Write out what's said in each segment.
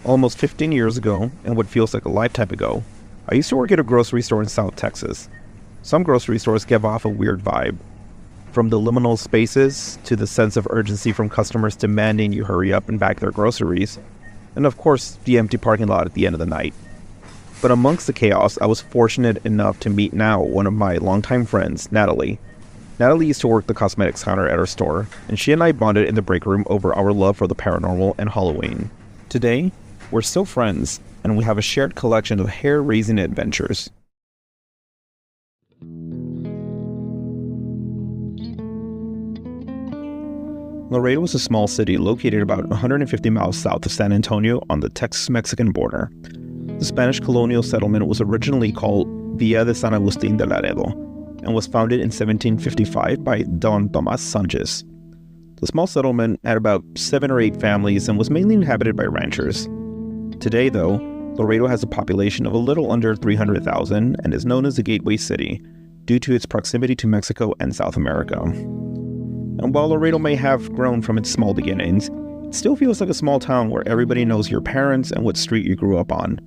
Almost 15 years ago, and what feels like a lifetime ago, I used to work at a grocery store in South Texas. Some grocery stores give off a weird vibe, from the liminal spaces to the sense of urgency from customers demanding you hurry up and bag their groceries, and of course, the empty parking lot at the end of the night. But amongst the chaos, I was fortunate enough to meet now one of my longtime friends, Natalie. Natalie used to work the cosmetics counter at our store, and she and I bonded in the break room over our love for the paranormal and Halloween. Today, we're still friends, and we have a shared collection of hair-raising adventures. Laredo is a small city located about 150 miles south of San Antonio on the Tex-Mexican border. The Spanish colonial settlement was originally called Villa de San Agustín de Laredo and was founded in 1755 by Don Tomás Sanchez. The small settlement had about 7 or 8 families and was mainly inhabited by ranchers. Today, though, Laredo has a population of a little under 300,000 and is known as the Gateway City due to its proximity to Mexico and South America. And while Laredo may have grown from its small beginnings, it still feels like a small town where everybody knows your parents and what street you grew up on.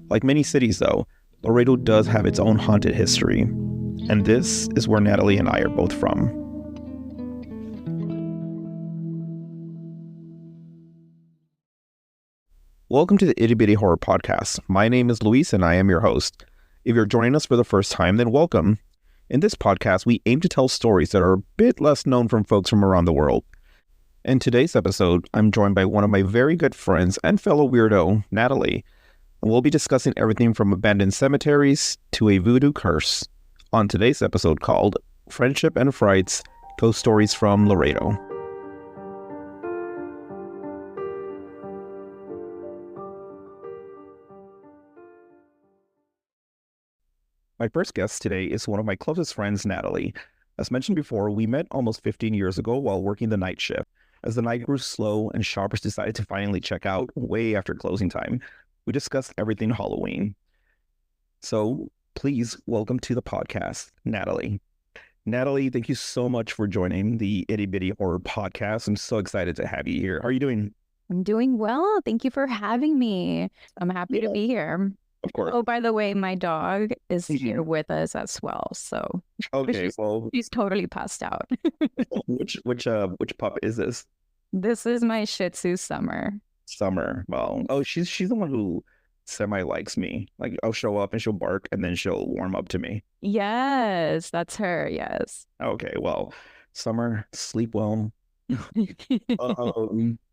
Like many cities, though, Laredo does have its own haunted history. And this is where Natalie and I are both from. Welcome to the Itty Bitty Horror Podcast. My name is Luis and I am your host. If you're joining us for the first time, then welcome. In this podcast, we aim to tell stories that are a bit less known from folks from around the world. In today's episode, I'm joined by one of my very good friends and fellow weirdo, Natalie, and we'll be discussing everything from abandoned cemeteries to a voodoo curse on today's episode called Friendship and Frights, Ghost Stories from Laredo. My first guest today is one of my closest friends, Natalie. As mentioned before, we met almost 15 years ago while working the night shift. As the night grew slow and shoppers decided to finally check out way after closing time, we discussed everything Halloween. So please welcome to the podcast, Natalie. Natalie, thank you so much for joining the Itty Bitty Horror Podcast. I'm so excited to have you here. How are you doing? I'm doing well. Thank you for having me. I'm happy to be here. Of course. Oh, by the way, my dog is here with us as well. So okay, she's totally passed out. which pup is this? This is my Shih Tzu Summer. Summer. Well, she's the one who semi likes me. Like I'll show up and she'll bark and then she'll warm up to me. Yes, that's her. Yes. Okay. Well, Summer, sleep well.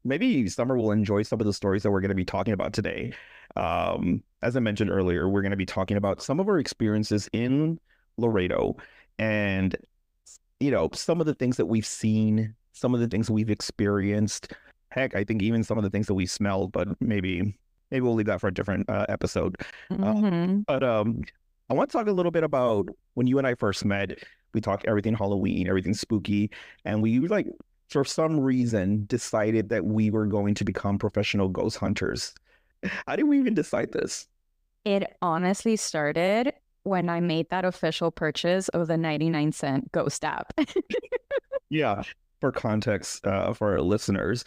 Maybe Summer will enjoy some of the stories that we're going to be talking about today. As I mentioned earlier, we're going to be talking about some of our experiences in Laredo and, some of the things that we've seen, some of the things that we've experienced. Heck, I think even some of the things that we smelled, but maybe we'll leave that for a different episode. But I want to talk a little bit about when you and I first met. We talked everything Halloween, everything spooky, and we for some reason decided that we were going to become professional ghost hunters. How did we even decide this? It honestly started when I made that official purchase of the 99-cent ghost app. Yeah, for context, for our listeners,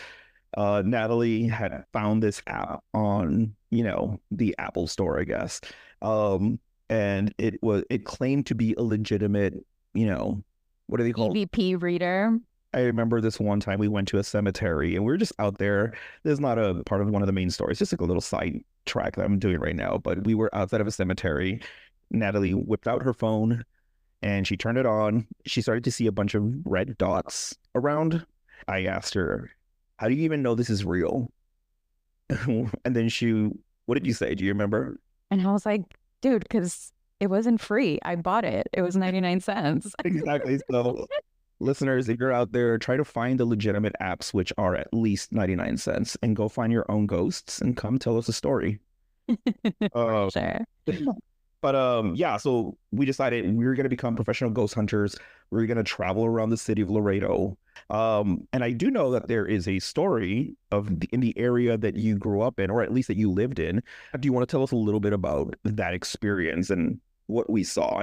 Natalie had found this app on, the Apple Store, I guess. And it claimed to be a legitimate, what do they call it? EVP reader. I remember this one time we went to a cemetery and we were just out there. This is not a part of one of the main stories, just like a little side track that I'm doing right now. But we were outside of a cemetery. Natalie whipped out her phone and she turned it on. She started to see a bunch of red dots around. I asked her, how do you even know this is real? And then what did you say? Do you remember? And I was like, dude, because it wasn't free. I bought it. It was 99 cents. Exactly. So listeners, if you're out there, try to find the legitimate apps, which are at least 99 cents, and go find your own ghosts and come tell us a story. Sure. But yeah, so we decided we were going to become professional ghost hunters. We were going to travel around the city of Laredo. And I do know that there is a story in the area that you grew up in, or at least that you lived in. Do you want to tell us a little bit about that experience and what we saw?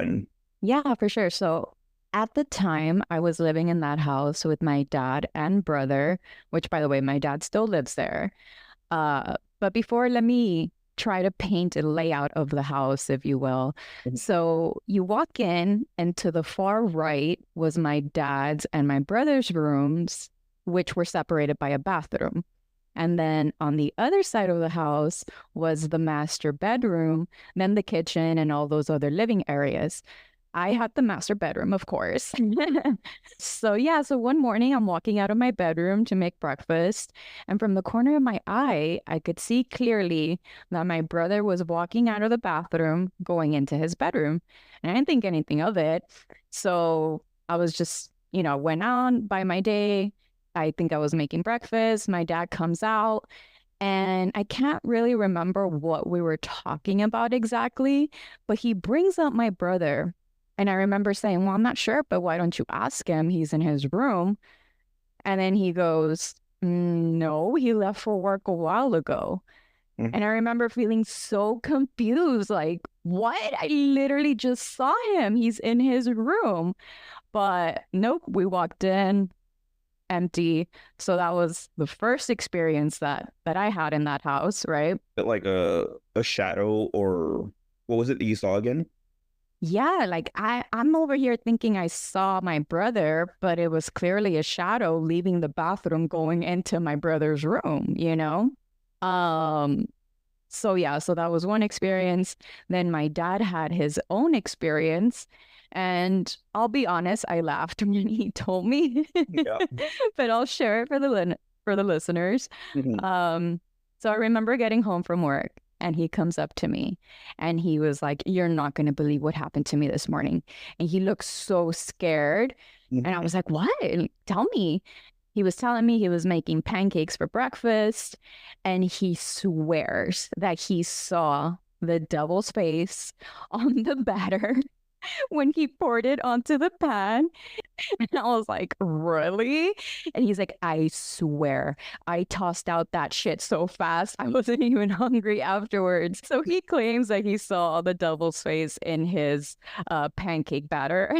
Yeah, for sure. So at the time, I was living in that house with my dad and brother, which, by the way, my dad still lives there. But before, let me try to paint a layout of the house, if you will. Mhm. So you walk in, and to the far right was my dad's and my brother's rooms, which were separated by a bathroom. And then on the other side of the house was the master bedroom, then the kitchen, and all those other living areas. I had the master bedroom, of course. So, yeah, so one morning I'm walking out of my bedroom to make breakfast, and from the corner of my eye, I could see clearly that my brother was walking out of the bathroom going into his bedroom. And I didn't think anything of it. So, I was just, went on by my day. I think I was making breakfast. My dad comes out, and I can't really remember what we were talking about exactly, but he brings up my brother. And I remember saying, well, I'm not sure, but why don't you ask him? He's in his room. And then he goes, no, he left for work a while ago. Mhm. And I remember feeling so confused, like, what? I literally just saw him. He's in his room. But nope, we walked in empty. So that was the first experience that I had in that house, right? But like a shadow, or what was it that you saw again? Yeah, like I'm over here thinking I saw my brother, but it was clearly a shadow leaving the bathroom going into my brother's room. Um so yeah, so that was one experience. Then my dad had his own experience, and I'll be honest, I laughed when he told me. Yeah. But I'll share it for the listeners. Mhm. So I remember getting home from work, and he comes up to me, and he was like, "You're not going to believe what happened to me this morning." And he looked so scared. Mhm. And I was like, "What? Tell me." He was telling me he was making pancakes for breakfast, and he swears that he saw the devil's face on the batter when he poured it onto the pan. And I was like, really? And he's like, I swear, I tossed out that shit so fast, I wasn't even hungry afterwards. So he claims that he saw the devil's face in his pancake batter.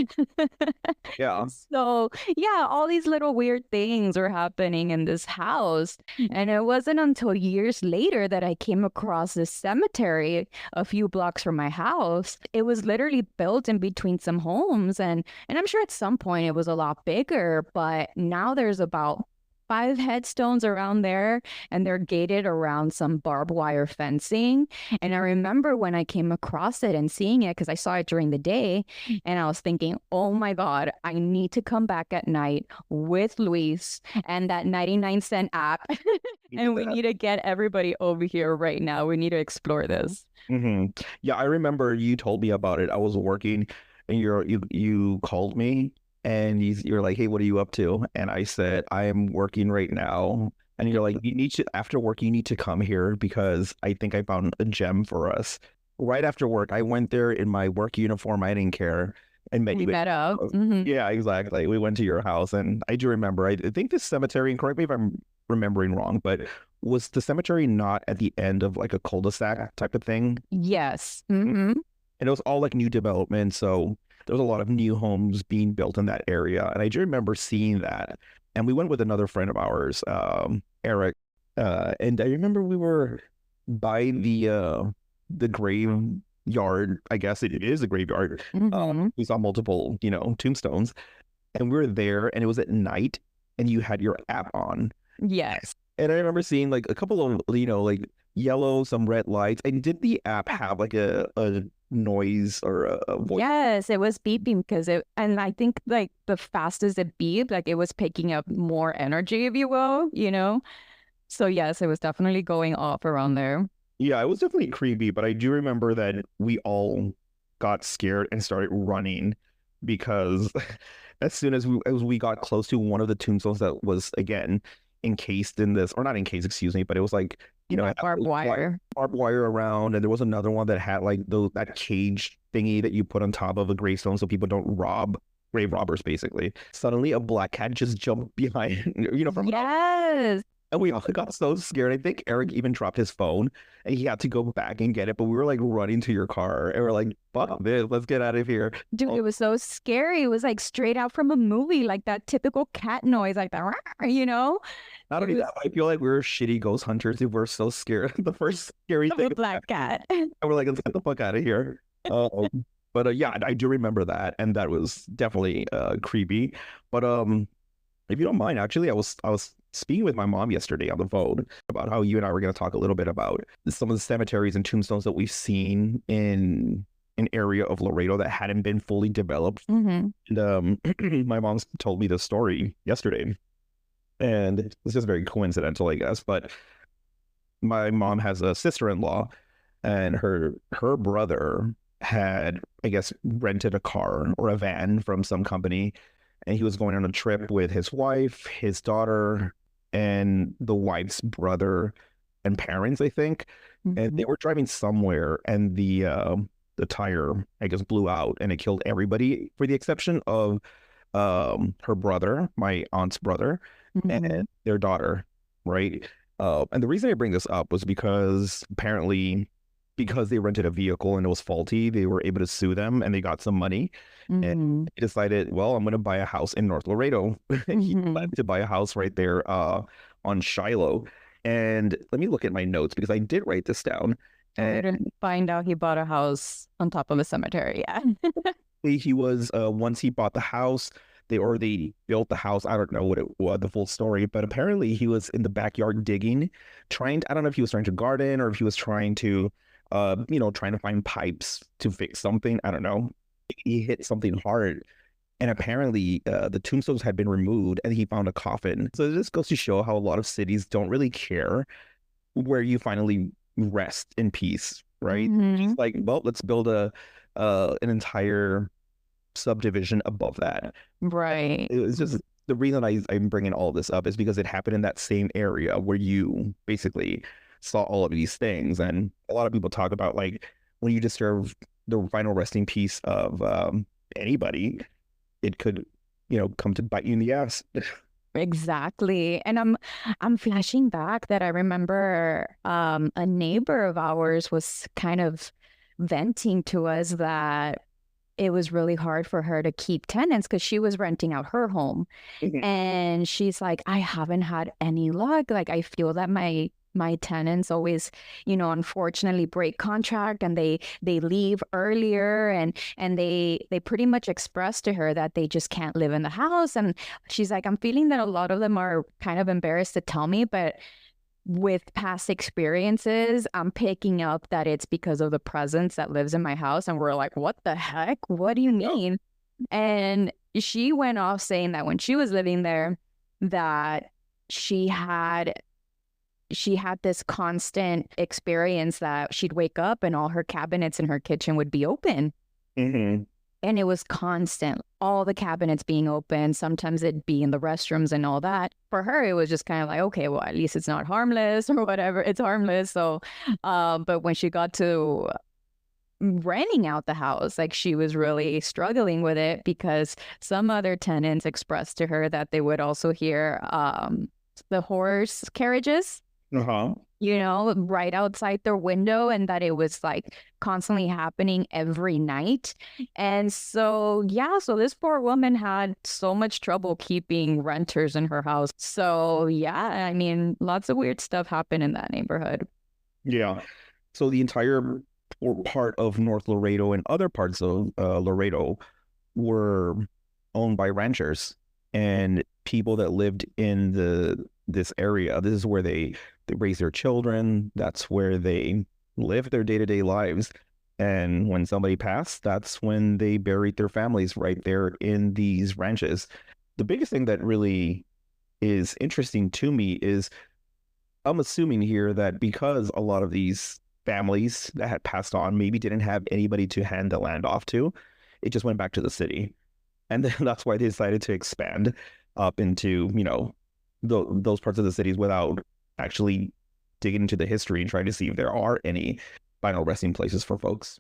Yeah. So, yeah, all these little weird things were happening in this house. And it wasn't until years later that I came across this cemetery a few blocks from my house. It was literally built in between some homes. And I'm sure at some point it was a lot bigger, but now there's about 5 headstones around there, and they're gated around some barbed wire fencing. And I remember when I came across it and seeing it, because I saw it during the day, and I was thinking, oh my God, I need to come back at night with Luis and that 99-cent app. And we need to get everybody over here right now. We need to explore this. Yeah, I remember you told me about it. I was working, and you called me, and you're like, "Hey, what are you up to?" And I said, "I am working right now." And you're like, "You need to after work, you need to come here because I think I found a gem for us." Right after work, I went there in my work uniform. I didn't care, and met We you. met up. Mm-hmm. Yeah, exactly. We went to your house, and I do remember. I think this cemetery, and correct me if I'm remembering wrong, but was the cemetery not at the end of like a cul-de-sac type of thing? Yes. Mm-hmm. And it was all like new development. So there was a lot of new homes being built in that area. And I do remember seeing that. And we went with another friend of ours, Eric. And I remember we were by the graveyard. I guess it is a graveyard. Mm-hmm. We saw multiple, tombstones. And we were there, and it was at night, and you had your app on. Yes. And I remember seeing like a couple of, like yellow, some red lights. And did the app have like a noise or a voice? Yes, it was beeping and I think like the fastest it beeped, like it was picking up more energy, if you will. So yes, it was definitely going off around there. Yeah, it was definitely creepy, but I do remember that we all got scared and started running because as soon as we got close to one of the tombstones that was again encased in this, or not encased, excuse me, but it was like, Barbed wire. barbed wire around, and there was another one that had like that cage thingy that you put on top of a gravestone so people don't rob grave robbers, basically. Suddenly a black cat just jumped behind, from Yes. And we all got so scared. I think Eric even dropped his phone and he had to go back and get it. But we were like running to your car and we're like, fuck this, let's get out of here. Dude, it was so scary. It was like straight out from a movie, like that typical cat noise, like that, you know? Not It only was that, I feel like we were shitty ghost hunters if we're so scared. The first scary of thing, a black cat. and we're like, let's get the fuck out of here. But yeah, I do remember that. And that was definitely creepy. But if you don't mind, actually, I was speaking with my mom yesterday on the phone about how you and I were going to talk a little bit about some of the cemeteries and tombstones that we've seen in an area of Laredo that hadn't been fully developed. Mm-hmm. And my mom told me the story yesterday, and it's just very coincidental, I guess. But my mom has a sister-in-law, and her brother had, I guess, rented a car or a van from some company, and he was going on a trip with his wife, his daughter, and the wife's brother and parents, I think. And they were driving somewhere, and the tire, I guess, blew out, and it killed everybody for the exception of her brother, my aunt's brother, Mm-hmm. and their daughter, right? And the reason I bring this up was because apparently, because they rented a vehicle and it was faulty, they were able to sue them and they got some money. Mm-hmm. And they decided, well, I'm going to buy a house in North Laredo. He planned to buy a house right there on Shiloh. And let me look at my notes because I did write this down. I And didn't find out he bought a house on top of a cemetery. Yeah. he was once he bought the house, they already built the house. I don't know what it was, the full story, but apparently he was in the backyard digging, I don't know if he was trying to garden or if he was trying to trying to find pipes to fix something. I don't know. He hit something hard, and apparently the tombstones had been removed and he found a coffin. So this goes to show how a lot of cities don't really care where you finally rest in peace, right? It's like, well, let's build an entire subdivision above that. Right. It was just the reason I'm bringing all this up is because it happened in that same area where you basically saw all of these things. And a lot of people talk about, like, when you disturb the final resting peace of anybody, it could, come to bite you in the ass. Exactly. And I'm flashing back that I remember a neighbor of ours was kind of venting to us that it was really hard for her to keep tenants because she was renting out her home. And she's like, I haven't had any luck. Like, I feel that my tenants always, unfortunately break contract and they leave earlier, and they pretty much express to her that they just can't live in the house. And she's like, I'm feeling that a lot of them are kind of embarrassed to tell me, but with past experiences, I'm picking up that it's because of the presence that lives in my house. And we're like, what the heck? What do you mean? And she went off saying that when she was living there, that she had this constant experience that she'd wake up and all her cabinets in her kitchen would be open. And it was constant, all the cabinets being open. Sometimes it'd be in the restrooms and all that. For her, it was just kind of like, okay, well, at least it's not harmless or whatever. It's harmless. So, but when she got to renting out the house, like, she was really struggling with it because some other tenants expressed to her that they would also hear the horse carriages. Right outside their window, and that it was like constantly happening every night. And so, so this poor woman had so much trouble keeping renters in her house. So, I mean, lots of weird stuff happened in that neighborhood. Yeah. So the entire part of North Laredo and other parts of Laredo were owned by ranchers and people that lived in this area. This is where they raise their children. That's where they live their day-to-day lives. And when somebody passed, that's when they buried their families right there in these ranches. The biggest thing that really is interesting to me is, I'm assuming here that because a lot of these families that had passed on maybe didn't have anybody to hand the land off to, it just went back to the city. And then that's why they decided to expand up into, those parts of the cities without actually digging into the history and trying to see if there are any final resting places for folks.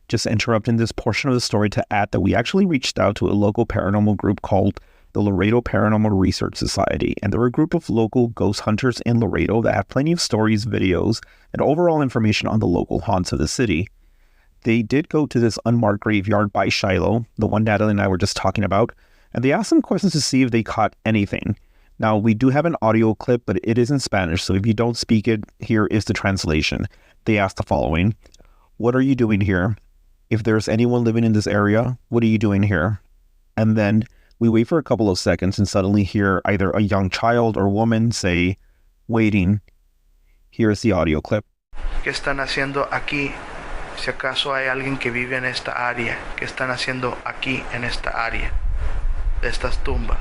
Just interrupting this portion of the story to add that we actually reached out to a local paranormal group called the Laredo Paranormal Research Society, and they're a group of local ghost hunters in Laredo that have plenty of stories, videos, and overall information on the local haunts of the city. They did go to this unmarked graveyard by Shiloh, the one Natalie and I were just talking about, and they asked some questions to see if they caught anything. Now, we do have an audio clip, but it is in Spanish, so if you don't speak it, here is the translation. They asked the following: "What are you doing here? If there's anyone living in this area, what are you doing here?" And then we wait for a couple of seconds and suddenly hear either a young child or woman say, "Waiting." Here is the audio clip. ¿Qué están haciendo aquí? Si acaso hay alguien que vive en esta área, ¿qué están haciendo aquí en esta área de estas tumbas?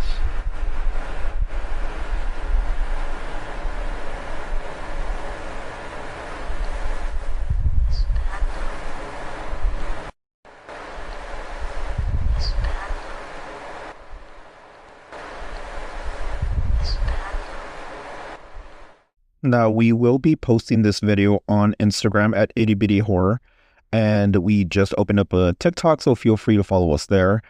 Now, we will be posting this video on Instagram at Itty Horror, and we just opened up a TikTok, so feel free to follow us there.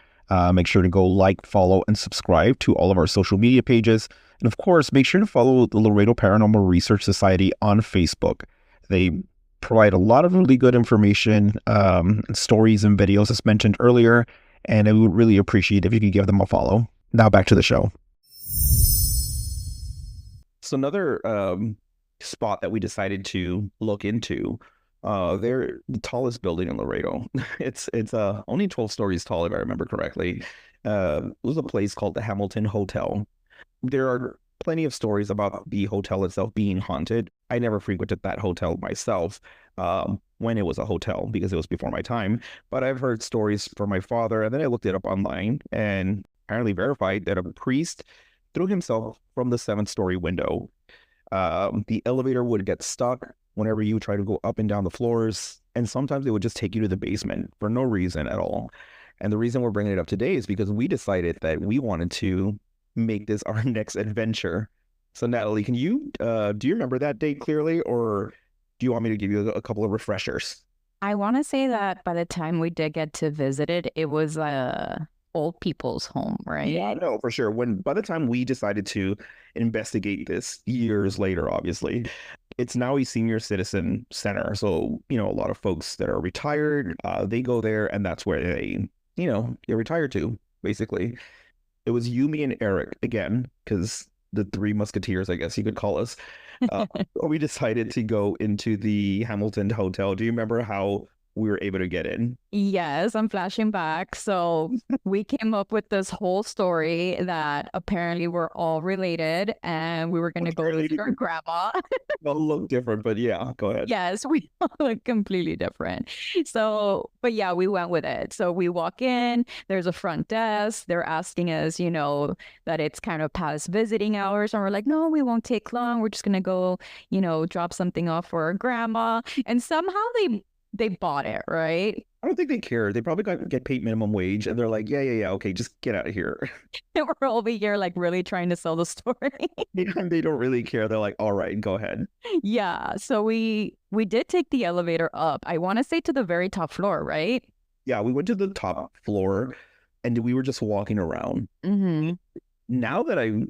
Make sure to go like, follow, and subscribe to all of our social media pages. And of course, make sure to follow the Laredo Paranormal Research Society on Facebook. They provide a lot of really good information, stories and videos as mentioned earlier, and I would really appreciate if you could give them a follow. Now back to the show. So another spot that we decided to look into, they're the tallest building in Laredo. It's only 12 stories tall, if I remember correctly. It was a place called the Hamilton Hotel. There are plenty of stories about the hotel itself being haunted. I never frequented that hotel myself when it was a hotel because it was before my time, but I've heard stories from my father, and then I looked it up online and apparently verified that a priest threw himself from the 7th-story window. The elevator would get stuck whenever you try to go up and down the floors, and sometimes it would just take you to the basement for no reason at all. And the reason we're bringing it up today is because we decided that we wanted to make this our next adventure. So Natalie, can you do you remember that date clearly, or do you want me to give you a couple of refreshers? I want to say that by the time we did get to visit it, it was old people's home, right? Yeah, no, for sure. By the time we decided to investigate this years later, obviously, it's now a senior citizen center. So, a lot of folks that are retired, they go there, and that's where they retire to, basically. It was you, me, and Eric, again, because the 3 musketeers, I guess you could call us. We decided to go into the Hamilton Hotel. Do you remember how we were able to get in? Yes, I'm flashing back. So we came up with this whole story that apparently we're all related, and we were going to go visit our grandma. Well, look different, but yeah, go ahead. Yes, we all look completely different. So, but yeah, we went with it. So we walk in, there's a front desk. They're asking us, that it's kind of past visiting hours. And we're like, no, we won't take long. We're just going to go, drop something off for our grandma. And somehow they bought it, right? I don't think they care. They probably get paid minimum wage, and they're like, yeah, okay, just get out of here. And we're over here like really trying to sell the story. And they don't really care. They're like, all right, go ahead. Yeah. So we did take the elevator up. I want to say to the very top floor, right? Yeah, we went to the top floor, and we were just walking around. Mm-hmm. Now that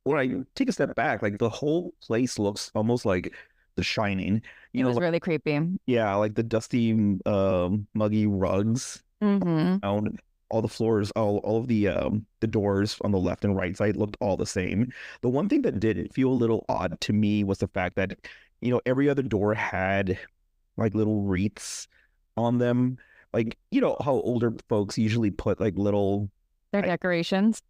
when I take a step back, like the whole place looks almost like The Shining. It was really creepy. Yeah, like the dusty, muggy rugs. Mm-hmm. All the floors, all of the doors on the left and right side looked all the same. The one thing that did feel a little odd to me was the fact that, every other door had like little wreaths on them. Like, how older folks usually put like little... Their decorations.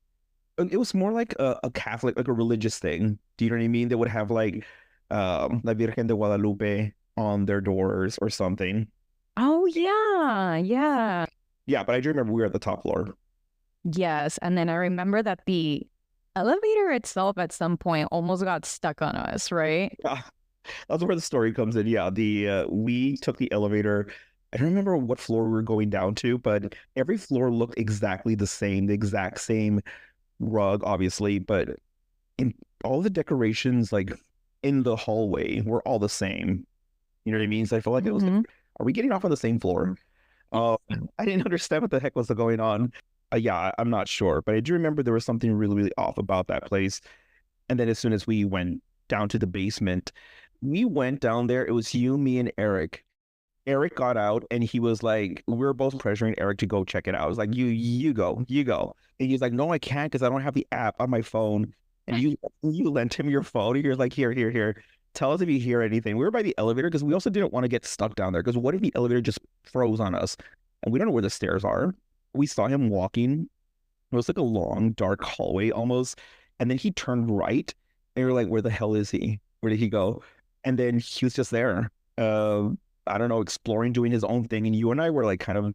It was more like a Catholic, like a religious thing. Do you know what I mean? They would have like La Virgen de Guadalupe on their doors or something. Oh yeah. Yeah, but I do remember we were at the top floor. Yes, and then I remember that the elevator itself at some point almost got stuck on us, right? Yeah, that's where the story comes in. Yeah, we took the elevator. I don't remember what floor we were going down to, but every floor looked exactly the same, the exact same rug, obviously, but in all the decorations, like in the hallway, were all the same. You know what I mean? So I feel like it was like, are we getting off on the same floor? I didn't understand what the heck was going on. Yeah, I'm not sure, but I do remember there was something really, really off about that place. And then as soon as we went down to the basement, we went down there. It was you, me, and Eric. Eric got out and he was like, we were both pressuring Eric to go check it out. I was like, you go, you go. And he's like, no, I can't because I don't have the app on my phone. And you lent him your phone. You're like, here. Tell us if you hear anything. We were by the elevator because we also didn't want to get stuck down there. Because what if the elevator just froze on us? And we don't know where the stairs are. We saw him walking. It was like a long, dark hallway almost. And then he turned right. And we were like, where the hell is he? Where did he go? And then he was just there. I don't know, exploring, doing his own thing. And you and I were like kind of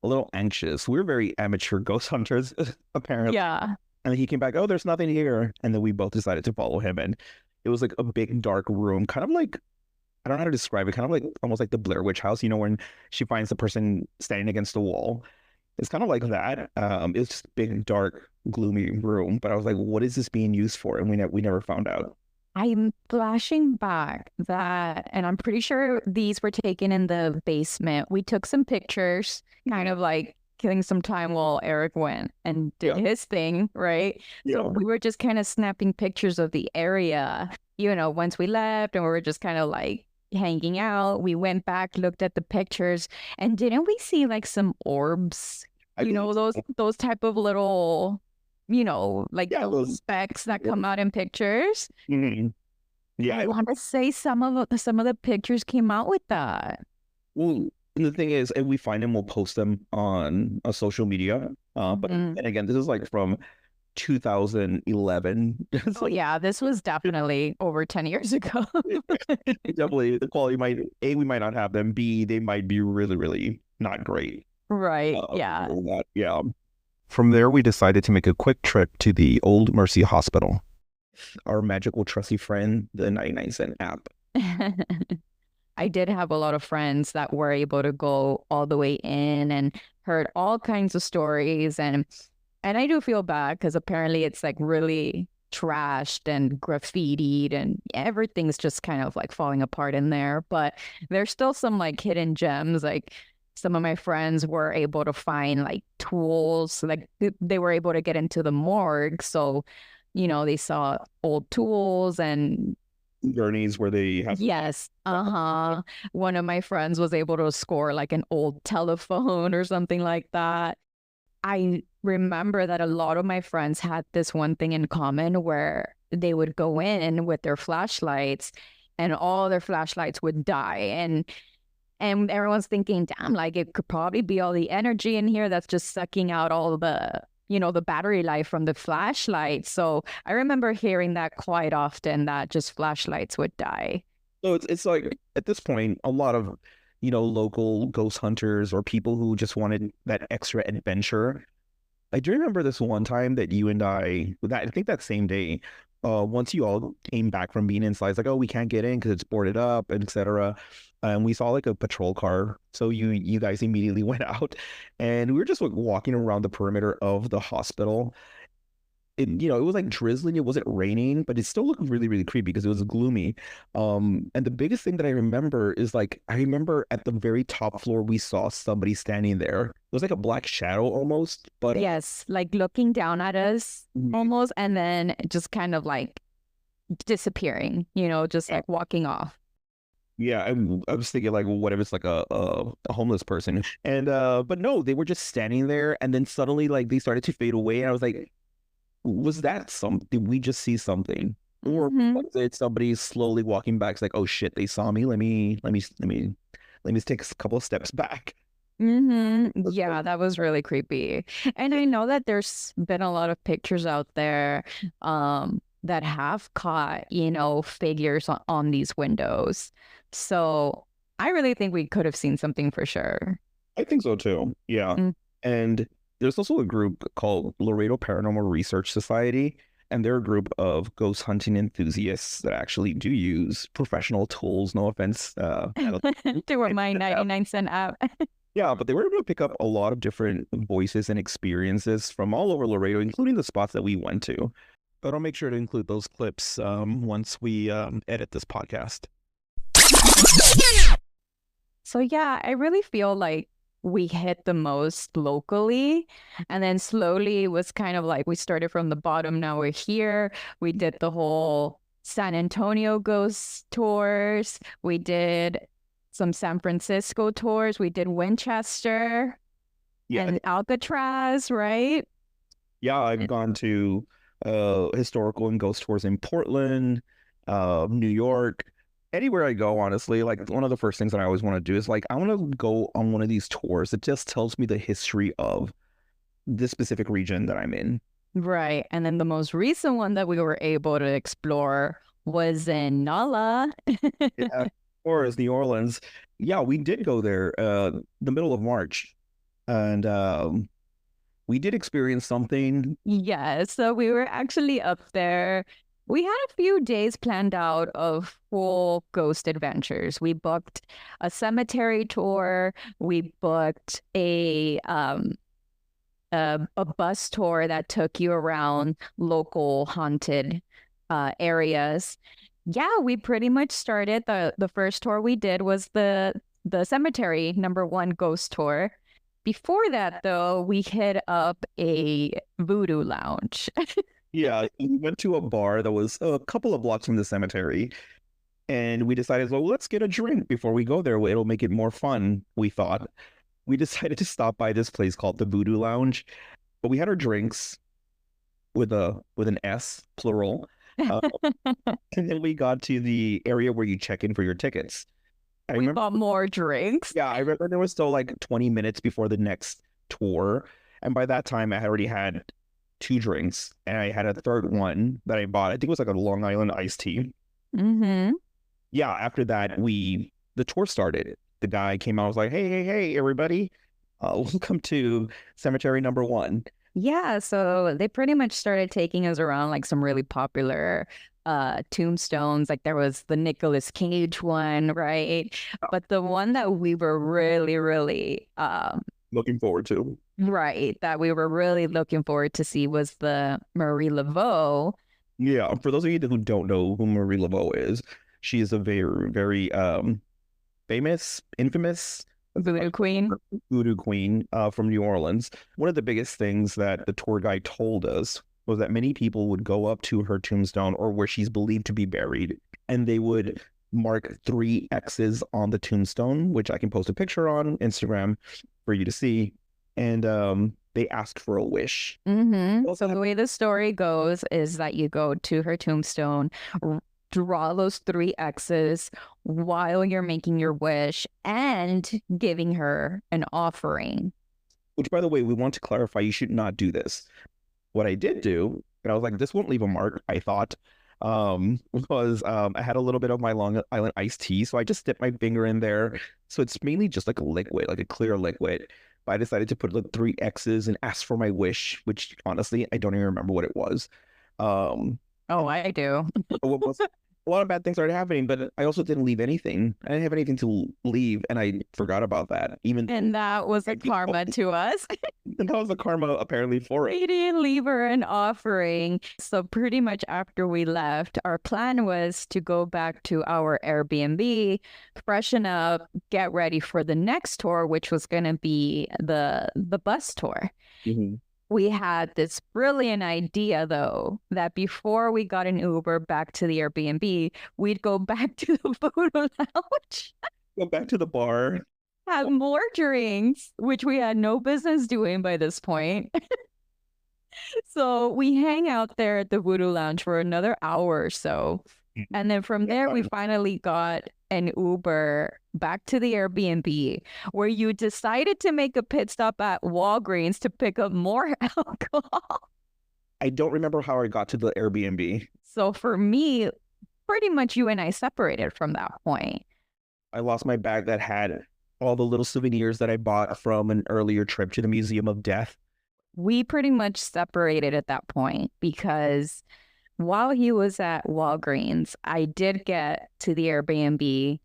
a little anxious. We were very amateur ghost hunters, apparently. Yeah. And then he came back, oh, there's nothing here. And then we both decided to follow him. And it was like a big dark room, kind of like, I don't know how to describe it, kind of like almost like the Blair Witch house, you know, when she finds the person standing against the wall. It's kind of like that. It was just a big, dark, gloomy room. But I was like, what is this being used for? And we never found out. I'm flashing back that, and I'm pretty sure these were taken in the basement. We took some pictures, kind of like killing some time while Eric went and did his thing, right? Yeah. So we were just kind of snapping pictures of the area, you know, once we left, and we were just kind of like hanging out. We went back, looked at the pictures, and didn't we see like some orbs? You know, those type of little, you know, like those specks that come out in pictures. Mm-hmm. Yeah, I want to say some of the pictures came out with that. Well, the thing is, if we find them, we'll post them on social media. But and again, this is like from 2011. Oh yeah, this was definitely over 10 years ago. Definitely, the quality we might not have them. B, they might be really, really not great. Right. Yeah. Yeah. From there, we decided to make a quick trip to the Old Mercy Hospital. Our magical trusty friend, the 99-cent app. I did have a lot of friends that were able to go all the way in and heard all kinds of stories. And I do feel bad because apparently it's like really trashed and graffitied and everything's just kind of like falling apart in there. But there's still some like hidden gems. Like some of my friends were able to find like tools, like they were able to get into the morgue. So, you know, they saw old tools and journeys where they have. Yes. One of my friends was able to score like an old telephone or something like that. I remember that a lot of my friends had this one thing in common where they would go in with their flashlights and all their flashlights would die. And everyone's thinking, damn, like it could probably be all the energy in here that's just sucking out all the, you know, the battery life from the flashlight. So I remember hearing that quite often, that just flashlights would die. So it's like at this point, a lot of, you know, local ghost hunters or people who just wanted that extra adventure. I do remember this one time that you and I think that same day, once you all came back from being inside, it's like, oh, we can't get in because it's boarded up, and etc. And we saw like a patrol car. So you guys immediately went out and we were just like walking around the perimeter of the hospital. You know, it was like drizzling, it wasn't raining, but it still looked really, really creepy because it was gloomy. And the biggest thing that I remember is like, I remember at the very top floor, we saw somebody standing there. It was like a black shadow almost, but yes, like looking down at us almost, and then just kind of like disappearing, you know, just like walking off. Yeah, I was thinking like, well, what if it's like a homeless person? And but no, they were just standing there, and then suddenly like they started to fade away, and I was like, was that something? Did we just see something? Or was it somebody slowly walking back? It's like, oh shit, they saw me. Let me take a couple of steps back. Yeah, that was really creepy. And I know that there's been a lot of pictures out there that have caught, you know, figures on these windows. So I really think we could have seen something for sure. I think so too. Yeah. And there's also a group called Laredo Paranormal Research Society, and they're a group of ghost hunting enthusiasts that actually do use professional tools. No offense. To my 99-cent app. Yeah, but they were able to pick up a lot of different voices and experiences from all over Laredo, including the spots that we went to. But I'll make sure to include those clips once we edit this podcast. So yeah, I really feel like we hit the most locally. And then slowly it was kind of like we started from the bottom. Now we're here. We did the whole San Antonio ghost tours. We did some San Francisco tours. We did Winchester and Alcatraz, right? Yeah, I've gone to historical and ghost tours in Portland, New York, anywhere I go, honestly. Like, one of the first things that I always want to do is, like, I want to go on one of these tours that just tells me the history of this specific region that I'm in. Right. And then the most recent one that we were able to explore was in NOLA. Yeah, or as New Orleans. Yeah, we did go there the middle of March. And we did experience something. Yeah, so we were actually up there. We had a few days planned out of full ghost adventures. We booked a cemetery tour. We booked a bus tour that took you around local haunted areas. Yeah, we pretty much started the first tour we did was the cemetery #1 ghost tour. Before that, though, we hit up a voodoo lounge. Yeah, we went to a bar that was a couple of blocks from the cemetery, and we decided, well, let's get a drink before we go there. It'll make it more fun, we thought. We decided to stop by this place called the Voodoo Lounge, but we had our drinks with an S, plural, and then we got to the area where you check in for your tickets. We bought more drinks. Yeah, I remember there was still like 20 minutes before the next tour. And by that time, I had already had 2 drinks. And I had a third one that I bought. I think it was like a Long Island iced tea. Mm-hmm. Yeah, after that, the tour started. The guy came out and was like, hey, everybody. Welcome to cemetery #1. Yeah, so they pretty much started taking us around like some really popular tombstones. Like there was the Nicolas Cage one, right? But the one that we were really Looking forward to. Right, that we were really looking forward to see was the Marie Laveau. Yeah, for those of you who don't know who Marie Laveau is, she is a very, very infamous Voodoo queen from New Orleans. One of the biggest things that the tour guide told us was that many people would go up to her tombstone or where she's believed to be buried, and they would mark 3 X's on the tombstone, which I can post a picture on Instagram for you to see. And they asked for a wish. Mm-hmm. So the way the story goes is that you go to her tombstone, draw those 3 X's while you're making your wish and giving her an offering. Which, by the way, we want to clarify, you should not do this. What I did do, and I was like, this won't leave a mark, I thought, was I had a little bit of my Long Island iced tea, so I just dipped my finger in there. So it's mainly just like a liquid, like a clear liquid. But I decided to put like 3 X's and ask for my wish, which honestly, I don't even remember what it was. Oh, I do. A lot of bad things started happening, but I also didn't leave anything. I didn't have anything to leave, and I forgot about that. And that was a karma to us. And that was a karma apparently for it. We didn't leave her an offering. So pretty much after we left, our plan was to go back to our Airbnb, freshen up, get ready for the next tour, which was going to be the bus tour. Mm-hmm. We had this brilliant idea, though, that before we got an Uber back to the Airbnb, we'd go back to the voodoo lounge. Go back to the bar. Have more drinks, which we had no business doing by this point. So we hang out there at the voodoo lounge for another hour or so. And then from there, we finally got an Uber back to the Airbnb, where you decided to make a pit stop at Walgreens to pick up more alcohol. I don't remember how I got to the Airbnb. So for me, pretty much you and I separated from that point. I lost my bag that had all the little souvenirs that I bought from an earlier trip to the Museum of Death. We pretty much separated at that point because while he was at Walgreens, I did get to the Airbnb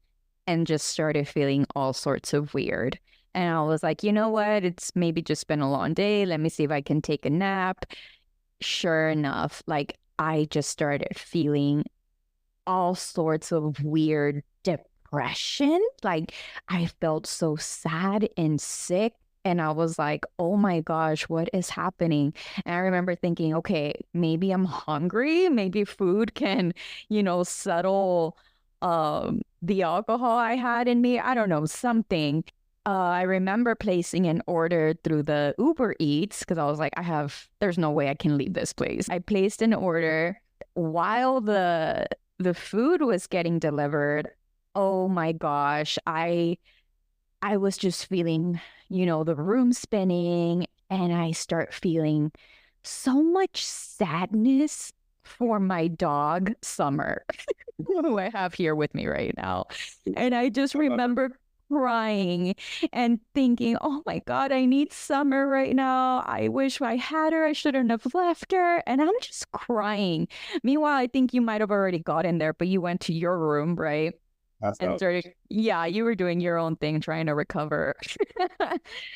and just started feeling all sorts of weird. And I was like, you know what? It's maybe just been a long day. Let me see if I can take a nap. Sure enough, like I just started feeling all sorts of weird, depression. Like I felt so sad and sick. And I was like, oh my gosh, what is happening? And I remember thinking, okay, maybe I'm hungry. Maybe food can, settle the alcohol I had in me. I don't know, something. I remember placing an order through the Uber Eats because I was like, there's no way I can leave this place. I placed an order while the food was getting delivered. Oh my gosh, I was just feeling, the room spinning, and I start feeling so much sadness for my dog, Summer, who I have here with me right now. And I just remember crying and thinking, oh my God, I need Summer right now. I wish I had her. I shouldn't have left her. And I'm just crying. Meanwhile, I think you might have already got in there, but you went to your room, right? And started, yeah, you were doing your own thing, trying to recover.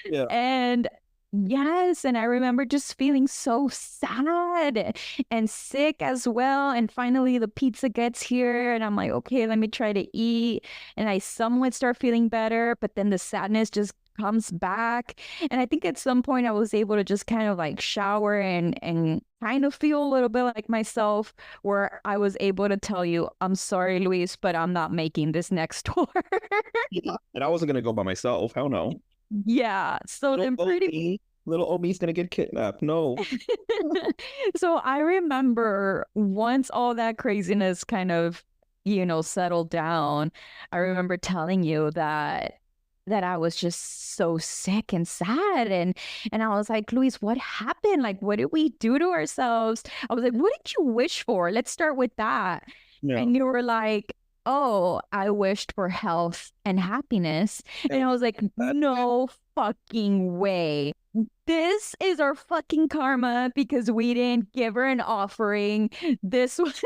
Yeah. And yes, and I remember just feeling so sad and sick as well. And finally the pizza gets here and I'm like, okay, let me try to eat. And I somewhat start feeling better, but then the sadness just comes back. And I think at some point I was able to just kind of like shower and kind of feel a little bit like myself, where I was able to tell you, I'm sorry, Luis, but I'm not making this next tour. Yeah. And I wasn't going to go by myself. Hell no. Yeah. So then little old me's going to get kidnapped. No. So I remember once all that craziness kind of, settled down, I remember telling you that I was just so sick and sad. And I was like, Luis, what happened? Like, what did we do to ourselves? I was like, what did you wish for? Let's start with that. Yeah. And you were like, oh, I wished for health and happiness. And I was like, no fucking way. This is our fucking karma because we didn't give her an offering. This was...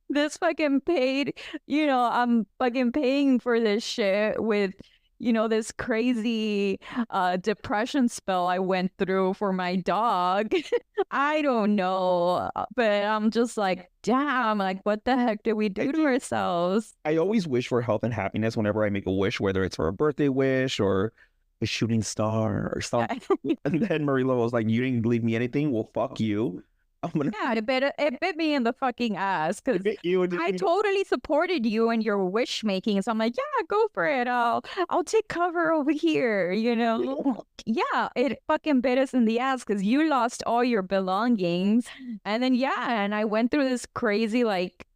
This fucking paid, I'm fucking paying for this shit with, this crazy depression spell I went through for my dog. I don't know, but I'm just like, damn, like, what the heck did we do to ourselves? I always wish for health and happiness whenever I make a wish, whether it's for a birthday wish or a shooting star or something. And then Marilo was like, you didn't leave me anything? Well, fuck you. Yeah, it bit me in the fucking ass because I totally supported you in your wish making. So I'm like, yeah, go for it. I'll take cover over here, Yeah, it fucking bit us in the ass because you lost all your belongings. And then, and I went through this crazy, like,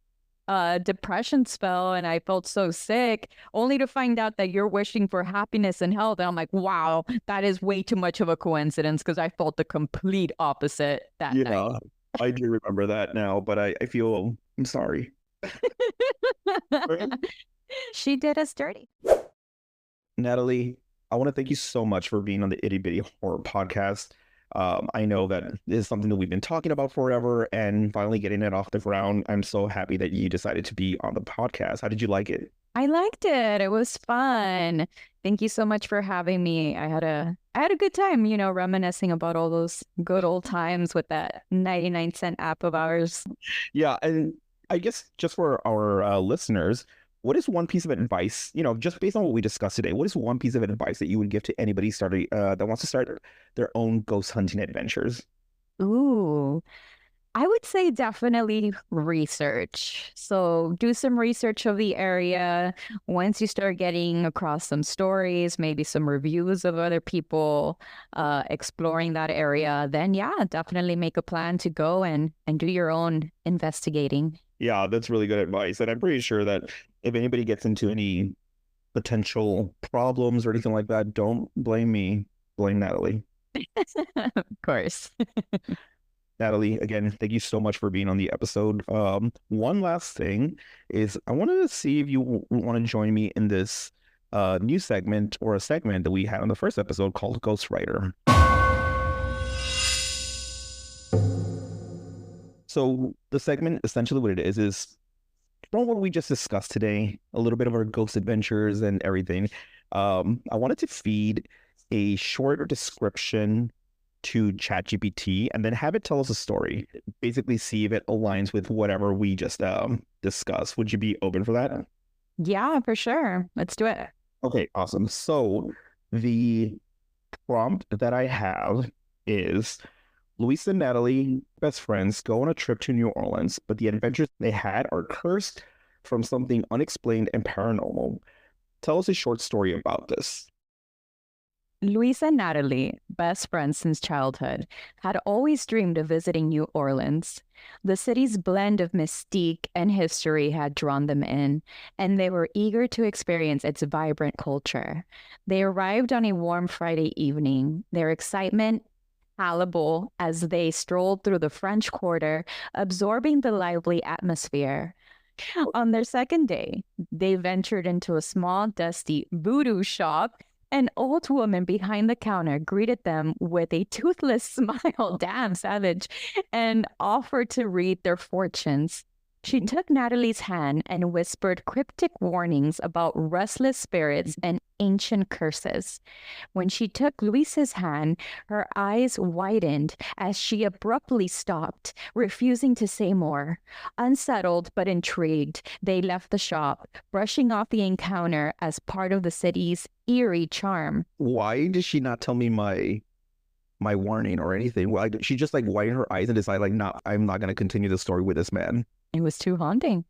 depression spell, and I felt so sick, only to find out that you're wishing for happiness and health. And I'm like, wow, that is way too much of a coincidence because I felt the complete opposite that night. I do remember that now, but I feel I'm sorry. She did us dirty. Natalie, I want to thank you so much for being on the Itty Bitty Horror Podcast. I know that this is something that we've been talking about forever, and finally getting it off the ground. I'm so happy that you decided to be on the podcast. How did you like it? I liked it. It was fun. Thank you so much for having me. I had a good time, reminiscing about all those good old times with that 99-cent app of ours. Yeah, and I guess just for our listeners, what is one piece of advice, just based on what we discussed today, what is one piece of advice that you would give to anybody that wants to start their own ghost hunting adventures? Ooh, I would say definitely research. So do some research of the area. Once you start getting across some stories, maybe some reviews of other people exploring that area, then definitely make a plan to go and do your own investigating. Yeah, that's really good advice. And I'm pretty sure that if anybody gets into any potential problems or anything like that, don't blame me, blame Natalie. Of course. Natalie, again, thank you so much for being on the episode. One last thing is I wanted to see if you want to join me in this new segment, or a segment that we had on the first episode called Ghostwriter. So the segment, essentially what it is from what we just discussed today, a little bit of our ghost adventures and everything. I wanted to feed a short description to ChatGPT and then have it tell us a story. Basically see if it aligns with whatever we just discussed. Would you be open for that? Yeah, for sure. Let's do it. Okay, awesome. So the prompt that I have is Luis and Natalie, best friends, go on a trip to New Orleans, but the adventures they had are cursed from something unexplained and paranormal. Tell us a short story about this. Luis and Natalie, best friends since childhood, had always dreamed of visiting New Orleans. The city's blend of mystique and history had drawn them in, and they were eager to experience its vibrant culture. They arrived on a warm Friday evening, their excitement palpable as they strolled through the French Quarter, absorbing the lively atmosphere. On their second day, they ventured into a small, dusty voodoo shop. An old woman behind the counter greeted them with a toothless smile, damn savage, and offered to read their fortunes. She took Natalie's hand and whispered cryptic warnings about restless spirits and ancient curses. When she took Luis's hand, her eyes widened as she abruptly stopped, refusing to say more. Unsettled but intrigued, they left the shop, brushing off the encounter as part of the city's eerie charm. Why did she not tell me my warning or anything? Why she just like widened her eyes and decided like, no, I'm not going to continue the story with this man. It was too haunting.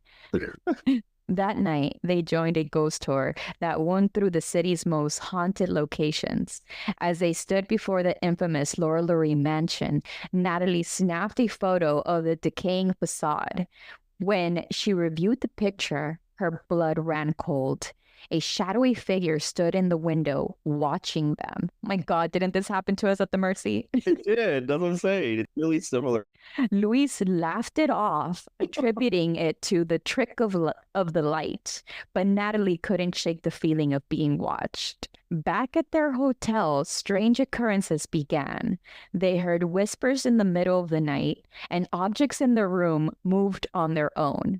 That night, they joined a ghost tour that wound through the city's most haunted locations. As they stood before the infamous Laura Lurie mansion, Natalie snapped a photo of the decaying facade. When she reviewed the picture, her blood ran cold. A shadowy figure stood in the window, watching them. My God, didn't this happen to us at the Mercy? It did. That's what I'm saying. It's really similar. Luis laughed it off, attributing it to the trick of the light, but Natalie couldn't shake the feeling of being watched. Back at their hotel, strange occurrences began. They heard whispers in the middle of the night, and objects in the room moved on their own.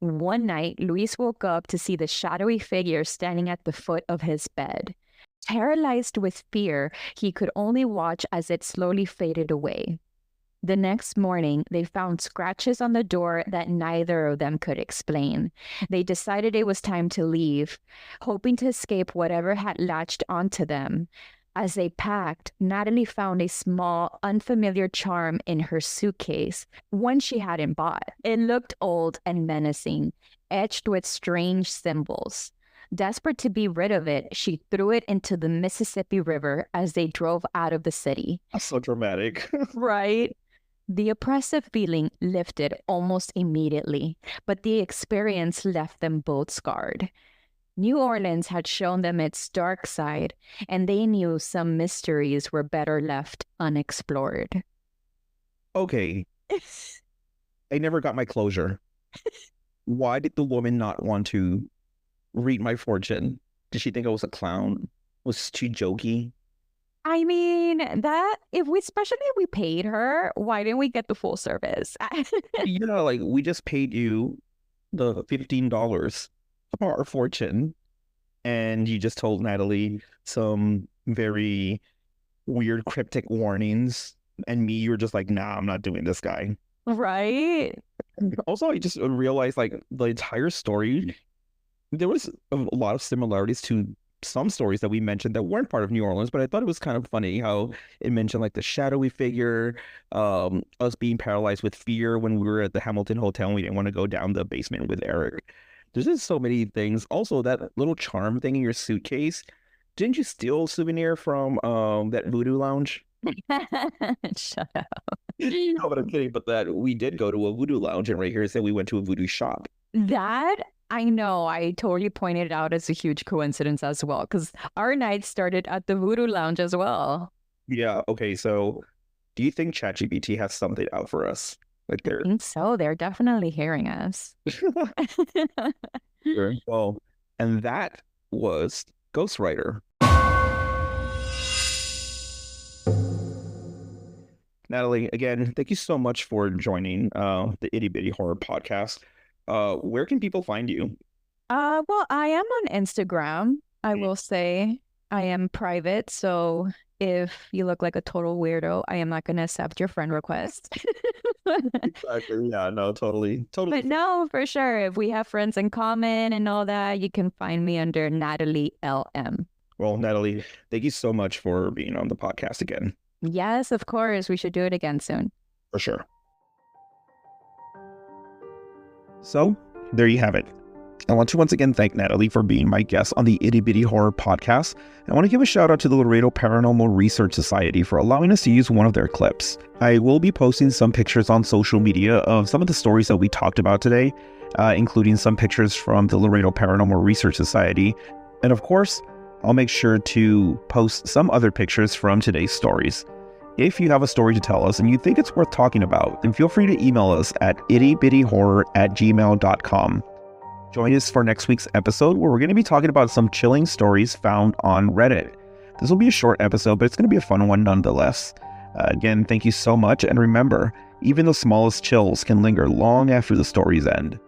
One night, Luis woke up to see the shadowy figure standing at the foot of his bed. Paralyzed with fear, he could only watch as it slowly faded away. The next morning, they found scratches on the door that neither of them could explain. They decided it was time to leave, hoping to escape whatever had latched onto them. As they packed, Natalie found a small, unfamiliar charm in her suitcase, one she hadn't bought. It looked old and menacing, etched with strange symbols. Desperate to be rid of it, she threw it into the Mississippi River as they drove out of the city. That's so dramatic. Right? The oppressive feeling lifted almost immediately, but the experience left them both scarred. New Orleans had shown them its dark side, and they knew some mysteries were better left unexplored. Okay. I never got my closure. Why did the woman not want to read my fortune? Did she think I was a clown? Was she jokey? I mean, especially if we paid her, why didn't we get the full service? Yeah, like we just paid you the $15 for our fortune, and you just told Natalie some very weird cryptic warnings, and me, you were just like, nah, I'm not doing this guy. Right? Also, I just realized like the entire story, there was a lot of similarities to some stories that we mentioned that weren't part of New Orleans, but I thought it was kind of funny how it mentioned like the shadowy figure, us being paralyzed with fear when we were at the Hamilton Hotel and we didn't want to go down the basement with Eric. There's just so many things. Also, that little charm thing in your suitcase. Didn't you steal a souvenir from that voodoo lounge? Shut up. No, but I'm kidding. But that we did go to a voodoo lounge, and right here it said we went to a voodoo shop. That I know. I totally pointed it out as a huge coincidence as well, because our night started at the voodoo lounge as well. Yeah. Okay. So, do you think ChatGPT has something out for us? Like I think so. They're definitely hearing us. Sure. Well, and that was Ghostwriter. Natalie, again, thank you so much for joining the Itty Bitty Horror Podcast. Where can people find you? Well, I am on Instagram. I will say I am private, so if you look like a total weirdo, I am not going to accept your friend request. Exactly. Yeah, no, totally. But no, for sure. If we have friends in common and all that, you can find me under Natalie LM. Well, Natalie, thank you so much for being on the podcast again. Yes, of course. We should do it again soon. For sure. So, there you have it. I want to once again thank Natalie for being my guest on the Itty Bitty Horror podcast. And I want to give a shout out to the Laredo Paranormal Research Society for allowing us to use one of their clips. I will be posting some pictures on social media of some of the stories that we talked about today, including some pictures from the Laredo Paranormal Research Society. And of course, I'll make sure to post some other pictures from today's stories. If you have a story to tell us and you think it's worth talking about, then feel free to email us at ittybittyhorror@gmail.com. Join us for next week's episode where we're going to be talking about some chilling stories found on Reddit. This will be a short episode, but it's going to be a fun one nonetheless. Again, thank you so much, and remember, even the smallest chills can linger long after the stories end.